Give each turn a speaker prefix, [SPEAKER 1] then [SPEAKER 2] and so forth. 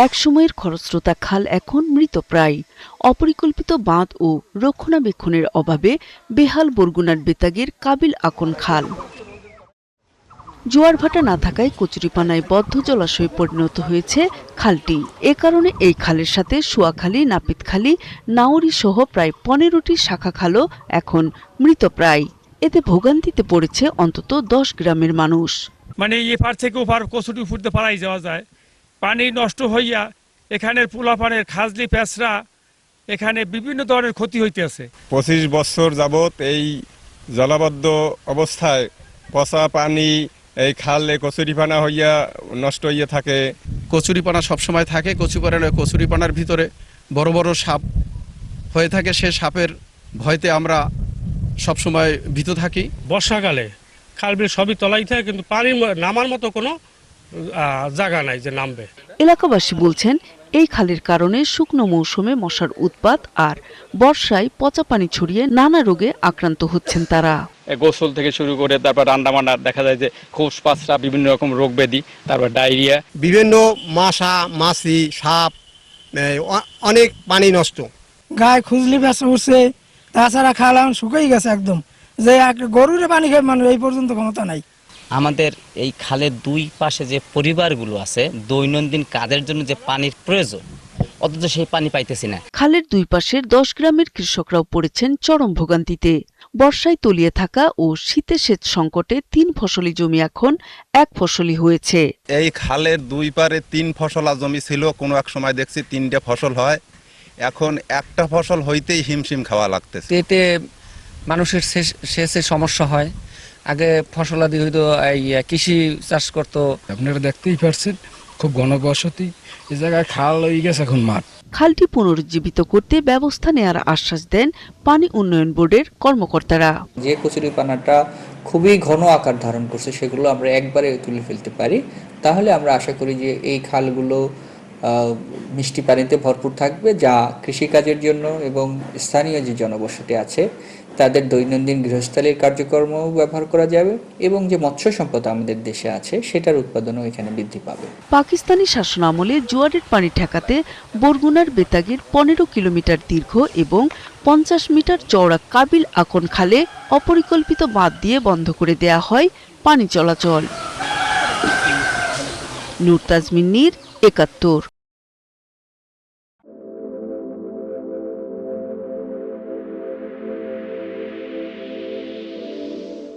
[SPEAKER 1] একসময়ের খরস্রোতা খাল এখন মৃতপ্রায়। অপরিকল্পিত বাঁধ ও রক্ষণাবেক্ষণের অভাবে বেহাল বরগুনার বেতাগীর কাবিল আকন খাল। জোয়ার ভাটা না থাকায় কচুরিপানায় বদ্ধ জলাশয়ে পরিণত হয়েছে খালটি। এ কারণে এই খালের সাথে সুয়াখালী, নাপিতখালী, নাউরি সহ প্রায় 15টি শাখা খালও এখন মৃতপ্রায়। এতে ভোগান্তিতে পড়েছে অন্তত 10 গ্রামের মানুষ।
[SPEAKER 2] মানে এপার থেকে ওপার কচুরি ফুটতে পারাই যাওয়া যায়, পানি নষ্ট হইয়া এখানের পোলাপানের খাজলি পেঁচড়া এখানে বিভিন্ন ধরনের ক্ষতি হইতেছে।
[SPEAKER 3] 25 বছর যাবত এই জলাবদ্ধ অবস্থায় পচা পানি এই খালে কচুরিপানা হইয়া নষ্ট হইয়া থাকে।
[SPEAKER 4] কচুরিপানা সবসময় থাকে, কচুরিপানার ভিতরে বড় বড় সাপ হয়ে থাকে। সে সাপের ভয়তে আমরা সবসময় ভীত থাকি।
[SPEAKER 2] বর্ষাকালে খালবিল সবই তলাই থাকে, কিন্তু পানি নামার মতো কোনো জায়গা নাই যে নামবে।
[SPEAKER 1] এলাকাবাসী বলছেন, এই খালের কারণে শুকনো মৌসুমে মশার উৎপাত আর বর্ষায় পচা পানি ছড়িয়ে নানা রোগে আক্রান্ত হচ্ছেন তারা।
[SPEAKER 5] গোসল থেকে শুরু করে তারপর রান্নাবান্না দেখা যায় যে খোঁজ পাঁচরা বিভিন্ন রকম রোগ ব্যাধি, তারপর ডায়রিয়া,
[SPEAKER 6] বিভিন্ন মাছা মাছি সাপ, অনেক পানি নষ্ট।
[SPEAKER 7] গায়ে খুজলি ব্যথা উঠছে, তাছাড়া খাল এখন শুকিয়ে গেছে একদম, যে গরুর পানি খেয়ে মানুষ এই পর্যন্ত ক্ষমতা নাই।
[SPEAKER 8] আমাদের এই খালের দুই পাশে যে পরিবারগুলো আছে, দৈনন্দিন কাজের জন্য যে পানির প্রয়োজন, অথচ সেই পানি পাইতেছি না।
[SPEAKER 1] খালের দুই পাশের 10 গ্রামের কৃষকরাও পড়েছেন চরম ভোগান্তিতে। বর্ষায় তলিয়ে থাকা ও শীতে সেচ সংকটে 3 ফসলি জমি এখন 1 ফসলি হয়েছে।
[SPEAKER 3] এই খালের দুই পারে 3 ফসলা জমি ছিল, কোনো এক সময় দেখছি 3টে ফসল হয়, এখন একটা ফসল হইতেই হিমশিম খাওয়া লাগতেছে।
[SPEAKER 9] এতে মানুষের সেচের সমস্যা হয়। আগে ফসলাদি হয়তো এই কৃষি চাষ করতো।
[SPEAKER 10] আপনারা দেখতেই পারছেন খুব ঘনবসতি, এই জায়গায় খাল হয়ে গেছে এখন মাঠ।
[SPEAKER 1] খালটি পুনরুজ্জীবিত করতে ব্যবস্থা নেওয়ার আশ্বাস দেন পানি উন্নয়ন বোর্ডের কর্মকর্তারা।
[SPEAKER 11] যে কচুরিপানাটা খুবই ঘন আকার ধারণ করছে সেগুলো আমরা একবারে তুলে ফেলতে পারি, তাহলে আমরা আশা করি যে এই খালগুলো মিষ্টি পানিতে ভরপুর থাকবে, যা কৃষিকাজের জন্য এবং স্থানীয় যে জনবসতি আছে তাদের দৈনন্দিন গৃহস্থালির কার্যক্রম ব্যবহার করা যাবে, এবং যে মৎস্য সম্পদ আমাদের দেশে আছে সেটার উৎপাদনও এখানে বৃদ্ধি পাবে।
[SPEAKER 1] পাকিস্তানি শাসনামলে জোয়ারের পানি ঠেকাতে বরগুনার বেতাগীর 15 কিলোমিটার দীর্ঘ এবং 50 মিটার চওড়া কাবিল আকন খালে অপরিকল্পিত বাঁধ দিয়ে বন্ধ করে দেয়া হয় পানি চলাচল। নূর তাজমিন নীর, 71।